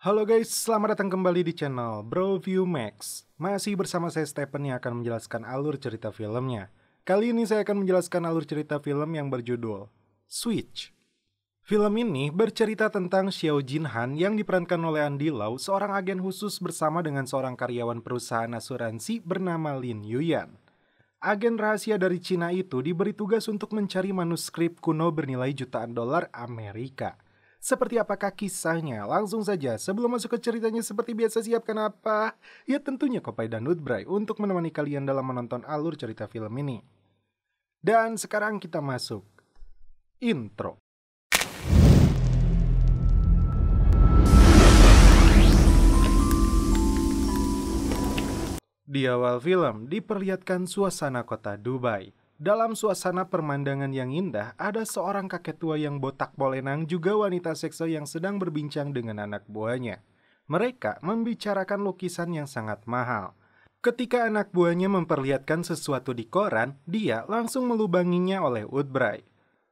Halo guys, selamat datang kembali di channel Bro View Max. Masih bersama saya Stephen yang akan menjelaskan alur cerita filmnya. Kali ini saya akan menjelaskan alur cerita film yang berjudul Switch. Film ini bercerita tentang Xiao Jinhan yang diperankan oleh Andy Lau, seorang agen khusus bersama dengan seorang karyawan perusahaan asuransi bernama Lin Yuyan. Agen rahasia dari Cina itu diberi tugas untuk mencari manuskrip kuno bernilai jutaan dolar Amerika. Seperti apakah kisahnya? Langsung saja, sebelum masuk ke ceritanya seperti biasa siapkan apa? Ya tentunya Kopai dan Nutbray untuk menemani kalian dalam menonton alur cerita film ini. Dan sekarang kita masuk intro. Di awal film diperlihatkan suasana kota Dubai. Dalam suasana pemandangan yang indah, ada seorang kakek tua yang botak polenang juga wanita sekso yang sedang berbincang dengan anak buahnya. Mereka membicarakan lukisan yang sangat mahal. Ketika anak buahnya memperlihatkan sesuatu di koran, dia langsung melubanginya oleh Nutbray.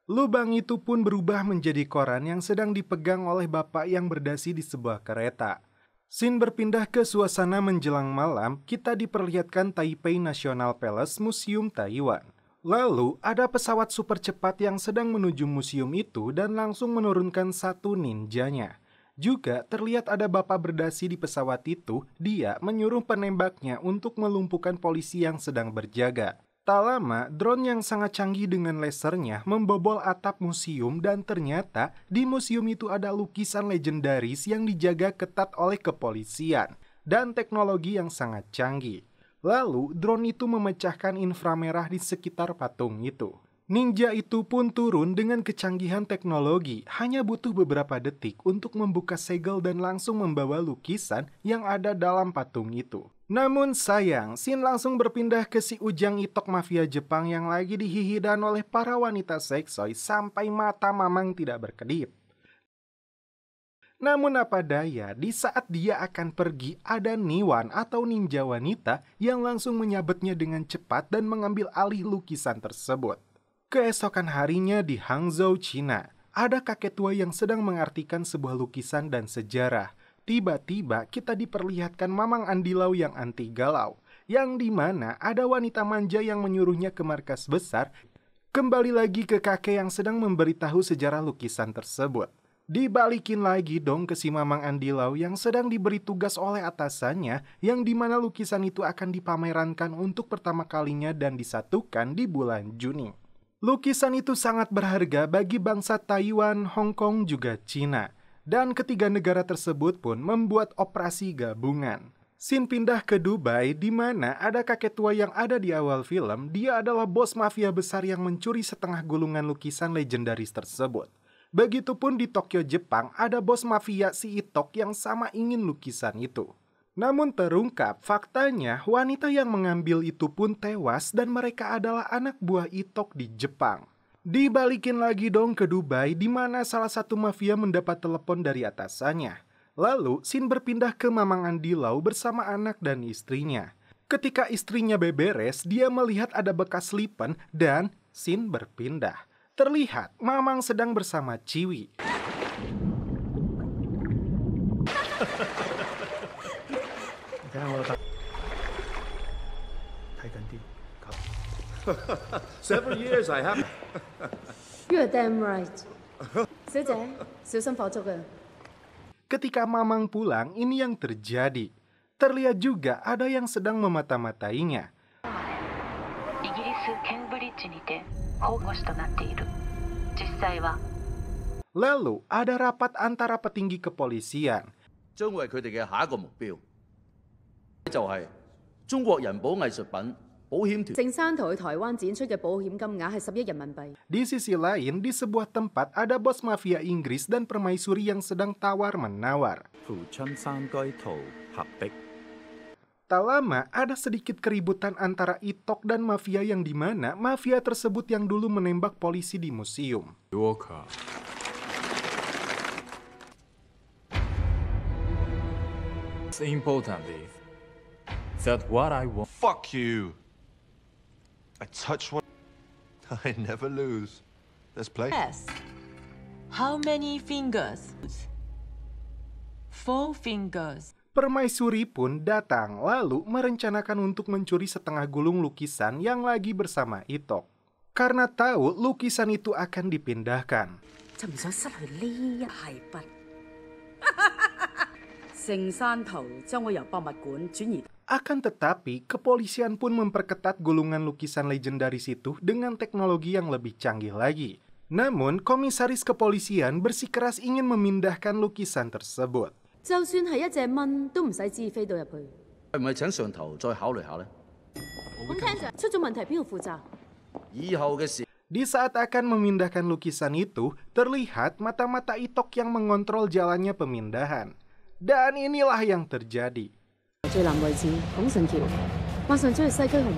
Lubang itu pun berubah menjadi koran yang sedang dipegang oleh bapak yang berdasi di sebuah kereta. Scene berpindah ke suasana menjelang malam, kita diperlihatkan Taipei National Palace Museum Taiwan. Lalu, ada pesawat super cepat yang sedang menuju museum itu dan langsung menurunkan satu ninjanya. Juga terlihat ada bapak berdasi di pesawat itu, dia menyuruh penembaknya untuk melumpuhkan polisi yang sedang berjaga. Tak lama, drone yang sangat canggih dengan lasernya membobol atap museum dan ternyata di museum itu ada lukisan legendaris yang dijaga ketat oleh kepolisian dan teknologi yang sangat canggih. Lalu, drone itu memecahkan inframerah di sekitar patung itu. Ninja itu pun turun dengan kecanggihan teknologi, hanya butuh beberapa detik untuk membuka segel dan langsung membawa lukisan yang ada dalam patung itu. Namun sayang, scene langsung berpindah ke si Ujang Itok mafia Jepang yang lagi dihihidan oleh para wanita seksoi sampai mata Mamang tidak berkedip. Namun apa daya, di saat dia akan pergi, ada Niwan atau ninja wanita yang langsung menyabetnya dengan cepat dan mengambil alih lukisan tersebut. Keesokan harinya di Hangzhou, Cina, ada kakek tua yang sedang mengartikan sebuah lukisan dan sejarah. Tiba-tiba kita diperlihatkan Mamang Andy Lau yang anti galau, yang dimana ada wanita manja yang menyuruhnya ke markas besar. Kembali lagi ke kakek yang sedang memberitahu sejarah lukisan tersebut. Dibalikin lagi dong ke si Mamang Andy Lau yang sedang diberi tugas oleh atasannya, yang dimana lukisan itu akan dipamerankan untuk pertama kalinya dan disatukan di bulan Juni. Lukisan itu sangat berharga bagi bangsa Taiwan, Hong Kong, juga Cina. Dan ketiga negara tersebut pun membuat operasi gabungan. Scene pindah ke Dubai di mana ada kakek tua yang ada di awal film. Dia adalah bos mafia besar yang mencuri setengah gulungan lukisan legendaris tersebut. Begitupun di Tokyo, Jepang, ada bos mafia si Itok yang sama ingin lukisan itu. Namun terungkap, faktanya wanita yang mengambil itu pun tewas dan mereka adalah anak buah Itok di Jepang. Dibalikin lagi dong ke Dubai di mana salah satu mafia mendapat telepon dari atasannya. Lalu, scene berpindah ke Mamang Andy Lau bersama anak dan istrinya. Ketika istrinya beberes, dia melihat ada bekas lipen dan scene berpindah. Terlihat Mamang sedang bersama Ciwi. Several years I have. You're damn right. 小姐，小心火燭啊！ Ketika Mamang pulang, ini yang terjadi. Terlihat juga ada yang sedang memata-matainya. Lalu ada rapat antara petinggi kepolisian. 將會係佢哋嘅下一個目標，就係中國人保藝術品保險團。正山圖去台灣展出嘅保險金額係10億人民幣。 Di sisi lain, di sebuah tempat ada bos mafia Inggris dan permaisuri yang sedang tawar-menawar. 扶春山居圖合璧。 Tak lama, ada sedikit keributan antara Itok dan mafia yang dimana mafia tersebut yang dulu menembak polisi di museum. It's important is that what I want. Fuck you. I touch one. I never lose. Let's play. Yes. How many fingers? Four fingers. Permaisuri pun datang lalu merencanakan untuk mencuri setengah gulung lukisan yang lagi bersama Itok. Karena tahu lukisan itu akan dipindahkan. Akan tetapi, kepolisian pun memperketat gulungan lukisan legendaris itu dengan teknologi yang lebih canggih lagi. Namun, komisaris kepolisian bersikeras ingin memindahkan lukisan tersebut. 就算係一隻蚊都唔使知飛到入去。係唔係請上頭再考慮下呢？咁聽着，出咗問題邊個負責？以後嘅事。 Di saat akan memindahkan lukisan itu, terlihat mata-mata Itok yang mengontrol jalannya pemindahan. Dan inilah yang terjadi. 最南位置拱順橋，馬上將去西區紅。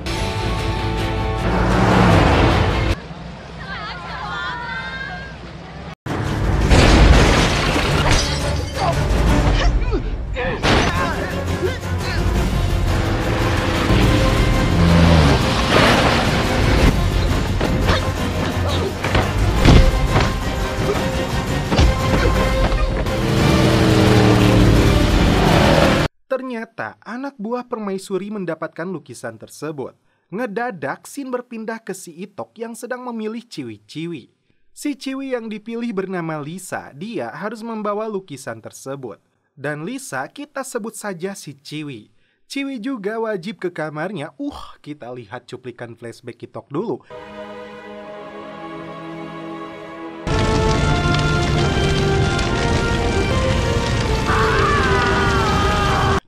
Ternyata anak buah permaisuri mendapatkan lukisan tersebut. Ngedadak Sin berpindah ke si Itok yang sedang memilih ciwi-ciwi. Si ciwi yang dipilih bernama Lisa, dia harus membawa lukisan tersebut. Dan Lisa kita sebut saja si ciwi. Ciwi juga wajib ke kamarnya. Kita lihat cuplikan flashback Itok dulu.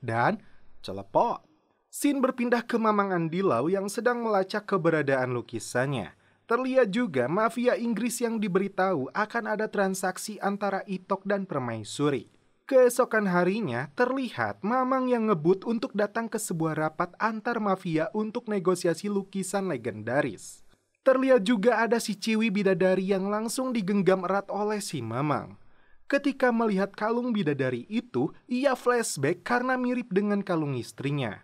Dan celepok. Sin berpindah ke Mamang Andilau yang sedang melacak keberadaan lukisannya. Terlihat juga mafia Inggris yang diberitahu akan ada transaksi antara Itok dan permaisuri. Keesokan harinya terlihat Mamang yang ngebut untuk datang ke sebuah rapat antar mafia untuk negosiasi lukisan legendaris. Terlihat juga ada si Ciwi bidadari yang langsung digenggam erat oleh si Mamang. Ketika melihat kalung bidadari itu, ia flashback karena mirip dengan kalung istrinya.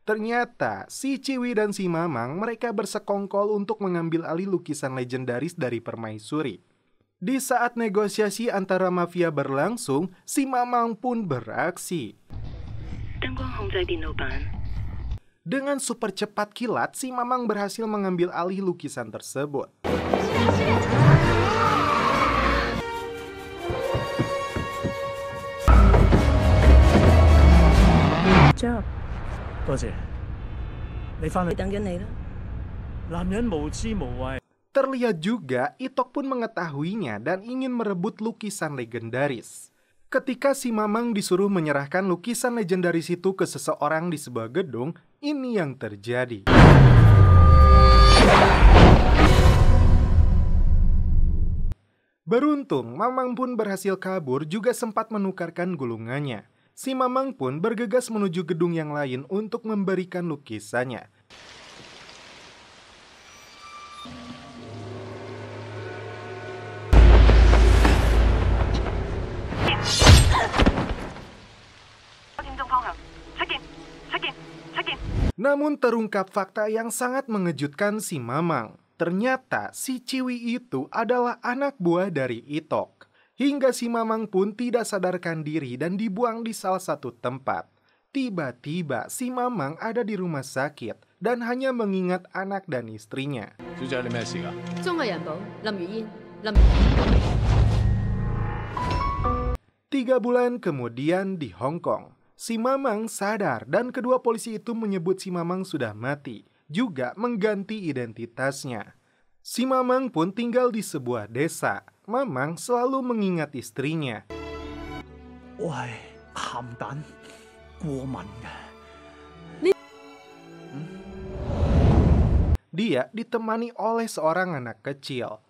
Ternyata, si Ciwi dan si Mamang mereka bersekongkol untuk mengambil alih lukisan legendaris dari permaisuri. Di saat negosiasi antara mafia berlangsung, si Mamang pun beraksi. Dengan super cepat kilat, si Mamang berhasil mengambil alih lukisan tersebut. Terlihat juga Itok pun mengetahuinya dan ingin merebut lukisan legendaris. Ketika si Mamang disuruh menyerahkan lukisan legendaris itu ke seseorang di sebuah gedung, ini yang terjadi. Beruntung, Mamang pun berhasil kabur juga sempat menukarkan gulungannya. Si Mamang pun bergegas menuju gedung yang lain untuk memberikan lukisannya. Namun terungkap fakta yang sangat mengejutkan si Mamang. Ternyata si Ciwi itu adalah anak buah dari Itok. Hingga si Mamang pun tidak sadarkan diri dan dibuang di salah satu tempat. Tiba-tiba si Mamang ada di rumah sakit dan hanya mengingat anak dan istrinya. 3 bulan kemudian di Hong Kong, si Mamang sadar dan kedua polisi itu menyebut si Mamang sudah mati, juga mengganti identitasnya. Si Mamang pun tinggal di sebuah desa. Mamang selalu mengingat istrinya. Dia ditemani oleh seorang anak kecil.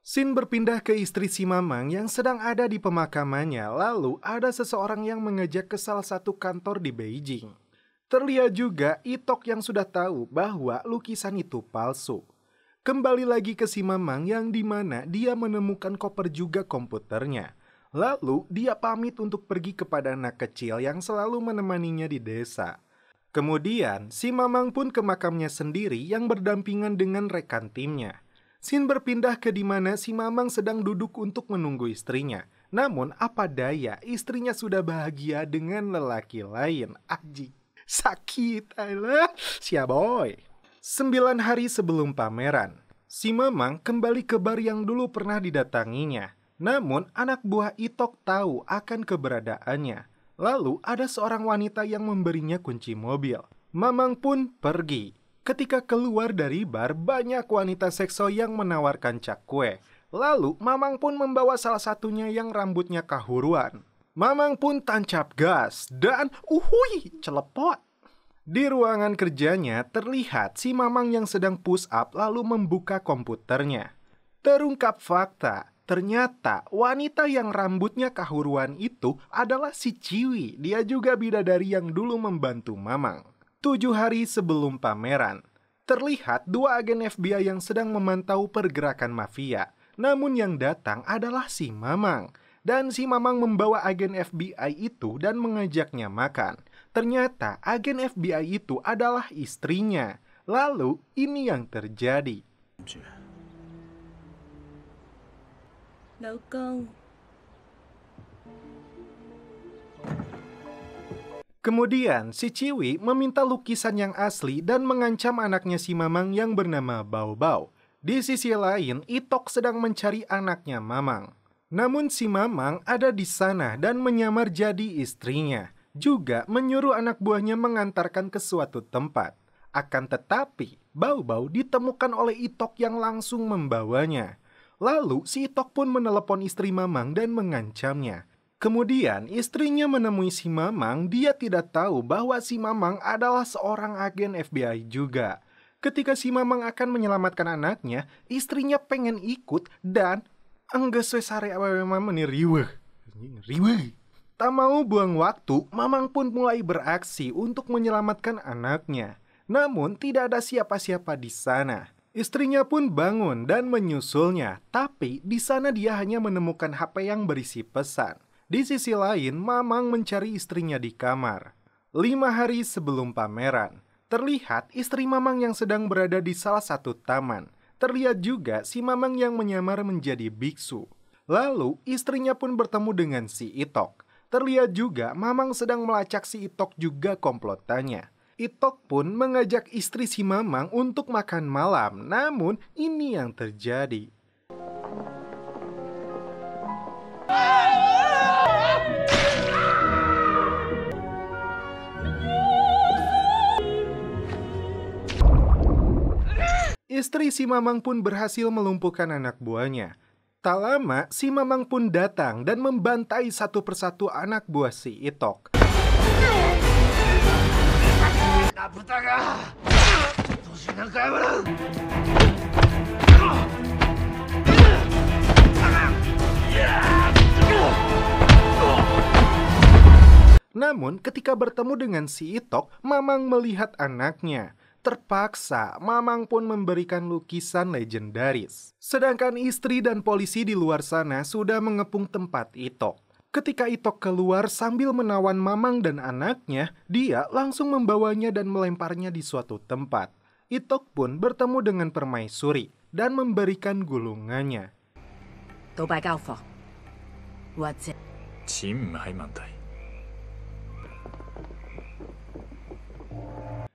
Sin berpindah ke istri si Mamang yang sedang ada di pemakamannya. Lalu ada seseorang yang mengajak ke salah satu kantor di Beijing. Terlihat juga Itok yang sudah tahu bahwa lukisan itu palsu. Kembali lagi ke si Mamang yang dimana dia menemukan koper juga komputernya. Lalu dia pamit untuk pergi kepada anak kecil yang selalu menemaninya di desa. Kemudian si Mamang pun ke makamnya sendiri yang berdampingan dengan rekan timnya. Scene berpindah ke dimana si Mamang sedang duduk untuk menunggu istrinya. Namun apa daya istrinya sudah bahagia dengan lelaki lain. Aji, sakit alah, sia boy. 9 hari sebelum pameran, si Mamang kembali ke bar yang dulu pernah didatanginya. Namun anak buah Itok tahu akan keberadaannya. Lalu ada seorang wanita yang memberinya kunci mobil. Mamang pun pergi. Ketika keluar dari bar, banyak wanita sekso yang menawarkan cakwe. Lalu Mamang pun membawa salah satunya yang rambutnya kahuruan. Mamang pun tancap gas dan celepot. Di ruangan kerjanya terlihat si Mamang yang sedang push up lalu membuka komputernya. Terungkap fakta, ternyata wanita yang rambutnya kahuruan itu adalah si Ciwi. Dia juga bidadari yang dulu membantu Mamang. 7 hari sebelum pameran, terlihat 2 agen FBI yang sedang memantau pergerakan mafia. Namun yang datang adalah si Mamang. Dan si Mamang membawa agen FBI itu dan mengajaknya makan. Ternyata agen FBI itu adalah istrinya. Lalu ini yang terjadi. Kemudian si Ciwi meminta lukisan yang asli dan mengancam anaknya si Mamang yang bernama Bao Bao. Di sisi lain, Itok sedang mencari anaknya Mamang. Namun si Mamang ada di sana dan menyamar jadi istrinya. Juga menyuruh anak buahnya mengantarkan ke suatu tempat. Akan tetapi, Bao Bao ditemukan oleh Itok yang langsung membawanya. Lalu si Itok pun menelepon istri Mamang dan mengancamnya. Kemudian istrinya menemui si Mamang, dia tidak tahu bahwa si Mamang adalah seorang agen FBI juga. Ketika si Mamang akan menyelamatkan anaknya, istrinya pengen ikut dan enggeus we sare awewe mameni riweuh. Tak mau buang waktu, Mamang pun mulai beraksi untuk menyelamatkan anaknya. Namun tidak ada siapa-siapa di sana. Istrinya pun bangun dan menyusulnya, tapi di sana dia hanya menemukan HP yang berisi pesan. Di sisi lain, Mamang mencari istrinya di kamar. 5 hari sebelum pameran, terlihat istri Mamang yang sedang berada di salah satu taman. Terlihat juga si Mamang yang menyamar menjadi biksu. Lalu istrinya pun bertemu dengan si Itok. Terlihat juga Mamang sedang melacak si Itok juga komplotannya. Itok pun mengajak istri si Mamang untuk makan malam. Namun ini yang terjadi. Istri si Mamang pun berhasil melumpuhkan anak buahnya. Tak lama, si Mamang pun datang dan membantai satu persatu anak buah si Itok. Namun, ketika bertemu dengan si Itok, Mamang melihat anaknya. Terpaksa, Mamang pun memberikan lukisan legendaris. Sedangkan istri dan polisi di luar sana sudah mengepung tempat Itok. Ketika Itok keluar sambil menawan Mamang dan anaknya, dia langsung membawanya dan melemparnya di suatu tempat. Itok pun bertemu dengan permaisuri dan memberikan gulungannya.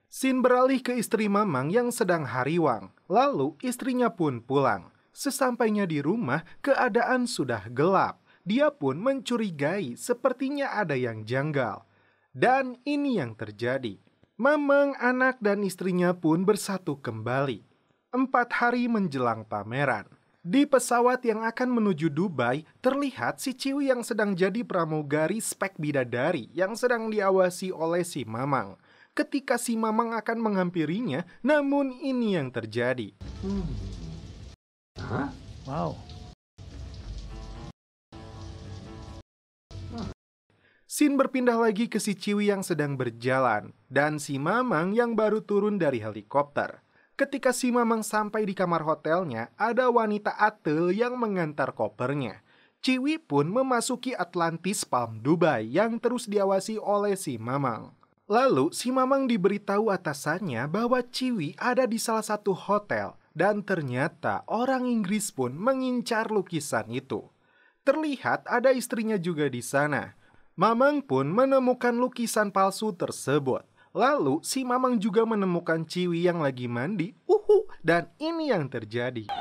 Scene beralih ke istri Mamang yang sedang hariwang. Lalu istrinya pun pulang. Sesampainya di rumah, keadaan sudah gelap. Dia pun mencurigai sepertinya ada yang janggal. Dan ini yang terjadi. Mamang, anak, dan istrinya pun bersatu kembali. 4 hari menjelang pameran. Di pesawat yang akan menuju Dubai, terlihat si Ciwi yang sedang jadi pramugari spek bidadari yang sedang diawasi oleh si Mamang. Ketika si Mamang akan menghampirinya, namun ini yang terjadi. Scene berpindah lagi ke si Ciwi yang sedang berjalan dan si Mamang yang baru turun dari helikopter. Ketika si Mamang sampai di kamar hotelnya, ada wanita atel yang mengantar kopernya. Ciwi pun memasuki Atlantis Palm Dubai yang terus diawasi oleh si Mamang. Lalu si Mamang diberitahu atasannya bahwa Ciwi ada di salah satu hotel dan ternyata orang Inggris pun mengincar lukisan itu. Terlihat ada istrinya juga di sana. Mamang pun menemukan lukisan palsu tersebut. Lalu si Mamang juga menemukan Ciwi yang lagi mandi. Dan ini yang terjadi.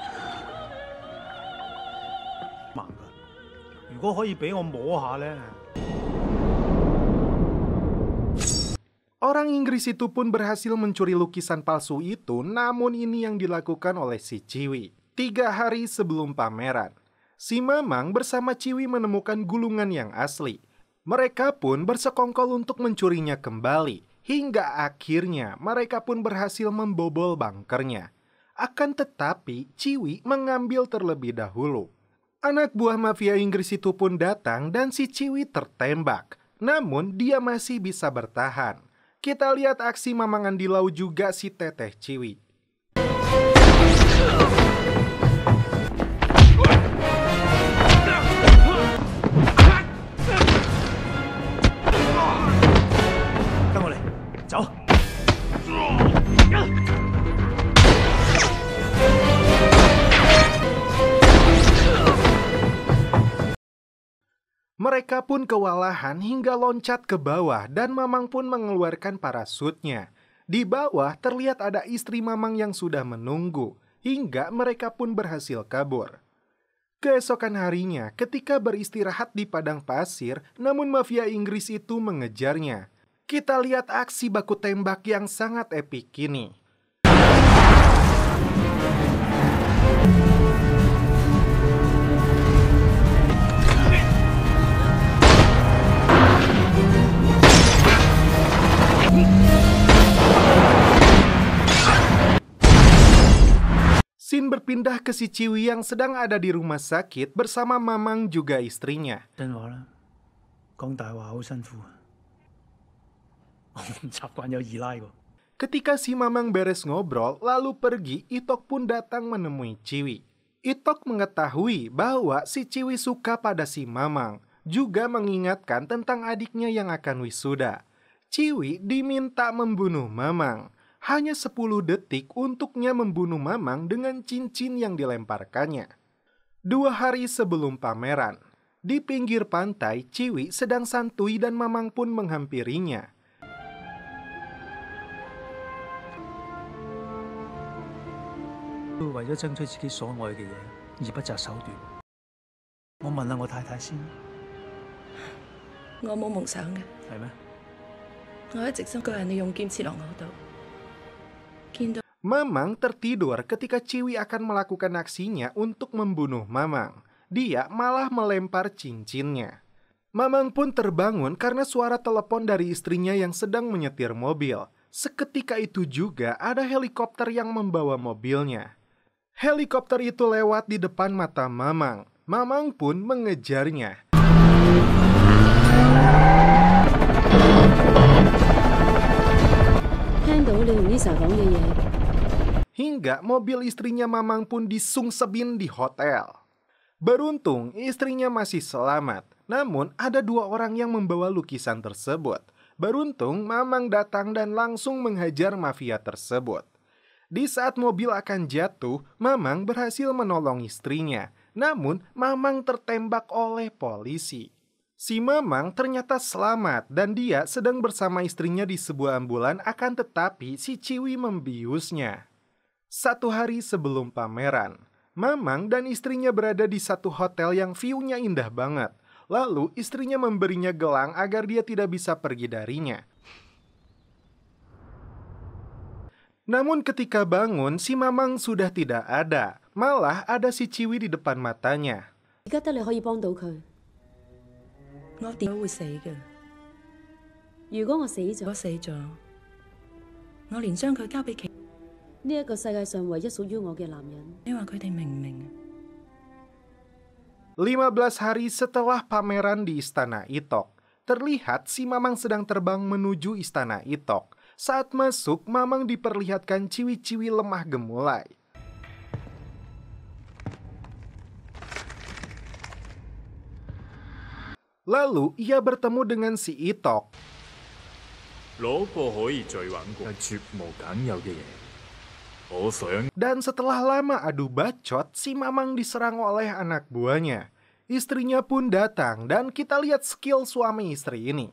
Orang Inggris itu pun berhasil mencuri lukisan palsu itu, namun ini yang dilakukan oleh si Ciwi. 3 hari sebelum pameran, si Mamang bersama Ciwi menemukan gulungan yang asli. Mereka pun bersekongkol untuk mencurinya kembali, hingga akhirnya mereka pun berhasil membobol bunkernya. Akan tetapi, Ciwi mengambil terlebih dahulu. Anak buah mafia Inggris itu pun datang dan si Ciwi tertembak. Namun, dia masih bisa bertahan. Kita lihat aksi Mamang Andilau juga si Teteh Ciwi. Mereka pun kewalahan hingga loncat ke bawah dan Mamang pun mengeluarkan parasutnya. Di bawah terlihat ada istri Mamang yang sudah menunggu, hingga mereka pun berhasil kabur. Keesokan harinya, ketika beristirahat di padang pasir, namun mafia Inggris itu mengejarnya. Kita lihat aksi baku tembak yang sangat epik ini. Scene berpindah ke si Ciwi yang sedang ada di rumah sakit bersama Mamang juga istrinya. Ketika si Mamang beres ngobrol, lalu pergi, Itok pun datang menemui Ciwi. Itok mengetahui bahwa si Ciwi suka pada si Mamang, juga mengingatkan tentang adiknya yang akan wisuda. Ciwi diminta membunuh Mamang. Hanya 10 detik untuknya membunuh Mamang dengan cincin yang dilemparkannya. 2 hari sebelum pameran, di pinggir pantai, Ciwi sedang santuy dan Mamang pun menghampirinya. Mamang tertidur ketika Ciwi akan melakukan aksinya untuk membunuh Mamang. Dia malah melempar cincinnya. Mamang pun terbangun karena suara telepon dari istrinya yang sedang menyetir mobil. Seketika itu juga ada helikopter yang membawa mobilnya. Helikopter itu lewat di depan mata Mamang. Mamang pun mengejarnya. Hingga mobil istrinya Mamang pun disungsebin di hotel. Beruntung istrinya masih selamat, namun ada 2 orang yang membawa lukisan tersebut. Beruntung Mamang datang dan langsung menghajar mafia tersebut. Di saat mobil akan jatuh, Mamang berhasil menolong istrinya, namun Mamang tertembak oleh polisi. Si Mamang ternyata selamat dan dia sedang bersama istrinya di sebuah ambulan, akan tetapi si Ciwi membiusnya. 1 hari sebelum pameran, Mamang dan istrinya berada di satu hotel yang view-nya indah banget. Lalu istrinya memberinya gelang agar dia tidak bisa pergi darinya. Namun ketika bangun, si Mamang sudah tidak ada. Malah ada si Ciwi di depan matanya. Ini個世界上唯一屬於我嘅男人。你話佢哋明唔明？15 hari setelah pameran di Istana Itok, terlihat si Mamang sedang terbang menuju istana Itok. Saat masuk, Mamang diperlihatkan ciwi-ciwi lemah gemulai. Lalu ia bertemu dengan si Itok. Dan setelah lama adu bacot, si Mamang diserang oleh anak buahnya. Istrinya pun datang dan kita lihat skill suami istri ini.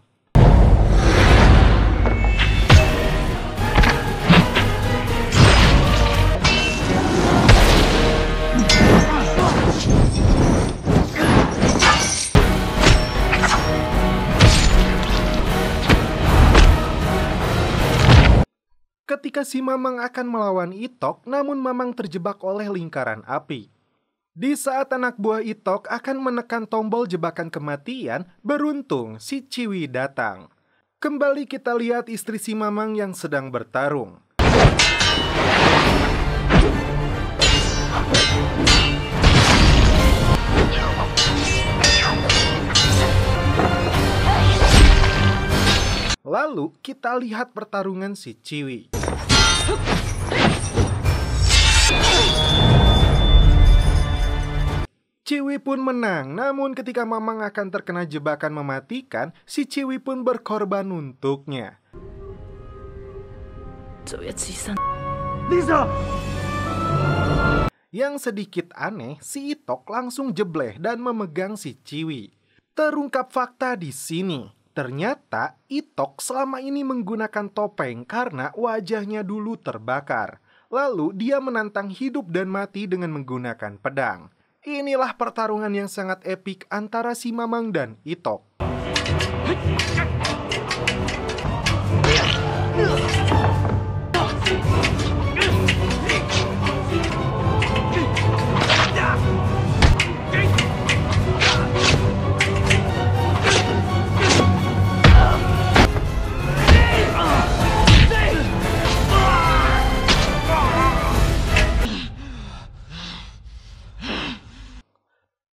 Ketika si Mamang akan melawan Itok, namun Mamang terjebak oleh lingkaran api. Di saat anak buah Itok akan menekan tombol jebakan kematian, beruntung si Ciwi datang. Kembali kita lihat istri si Mamang yang sedang bertarung. Lalu kita lihat pertarungan si Ciwi. Ciwi pun menang, namun ketika Mamang akan terkena jebakan mematikan, si Ciwi pun berkorban untuknya. Yang sedikit aneh, si Itok langsung jebleh dan memegang si Ciwi. Terungkap fakta di sini. Ternyata Itok selama ini menggunakan topeng karena wajahnya dulu terbakar. Lalu dia menantang hidup dan mati dengan menggunakan pedang. Inilah pertarungan yang sangat epik antara si Mamang dan Itok.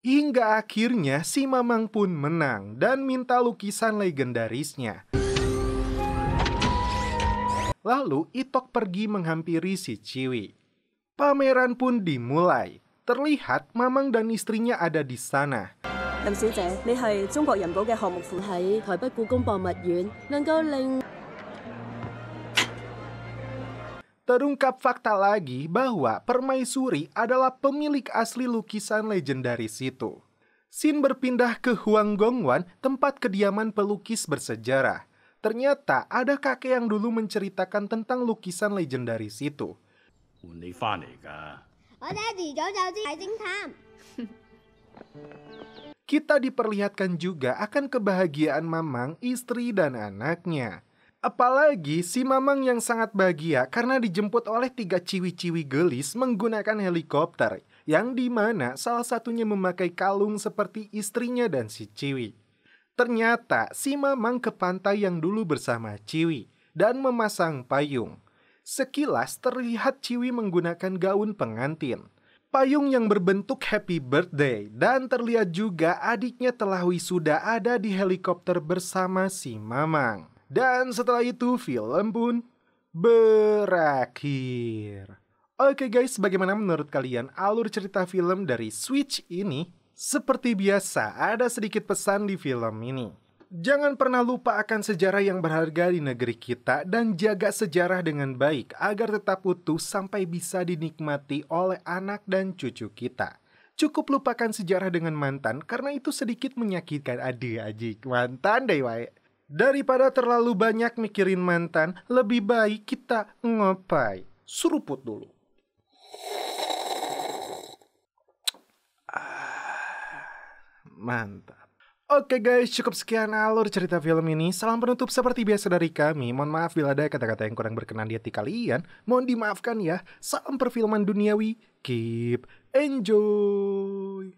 Hingga akhirnya si Mamang pun menang dan minta lukisan legendarisnya. Lalu Itok pergi menghampiri si Ciwi. Pameran pun dimulai. Terlihat Mamang dan istrinya ada di sana. 林小姐，你係中國人保嘅項目負喺台北故宮博物院，能夠令 Terungkap fakta lagi bahwa Permaisuri adalah pemilik asli lukisan legendaris itu. Sin berpindah ke Huanggongwan, tempat kediaman pelukis bersejarah. Ternyata ada kakek yang dulu menceritakan tentang lukisan legendaris itu. Kita diperlihatkan juga akan kebahagiaan Mamang, istri dan anaknya. Apalagi si Mamang yang sangat bahagia karena dijemput oleh 3 ciwi-ciwi gelis menggunakan helikopter, yang dimana salah satunya memakai kalung seperti istrinya dan si Ciwi. Ternyata si Mamang ke pantai yang dulu bersama Ciwi dan memasang payung. Sekilas terlihat Ciwi menggunakan gaun pengantin. Payung yang berbentuk happy birthday, dan terlihat juga adiknya telah wisuda ada di helikopter bersama si Mamang. Dan setelah itu film pun berakhir. Oke guys, bagaimana menurut kalian alur cerita film dari Switch ini? Seperti biasa, ada sedikit pesan di film ini. Jangan pernah lupa akan sejarah yang berharga di negeri kita dan jaga sejarah dengan baik agar tetap utuh sampai bisa dinikmati oleh anak dan cucu kita. Cukup lupakan sejarah dengan mantan karena itu sedikit menyakitkan adik-adik mantan deh wae. Daripada terlalu banyak mikirin mantan, lebih baik kita ngopai. Seruput dulu. Mantap. Oke guys, cukup sekian alur cerita film ini. Salam penutup seperti biasa dari kami. Mohon maaf bila ada kata-kata yang kurang berkenan di hati kalian. Mohon dimaafkan ya. Salam perfilman duniawi. Keep enjoy.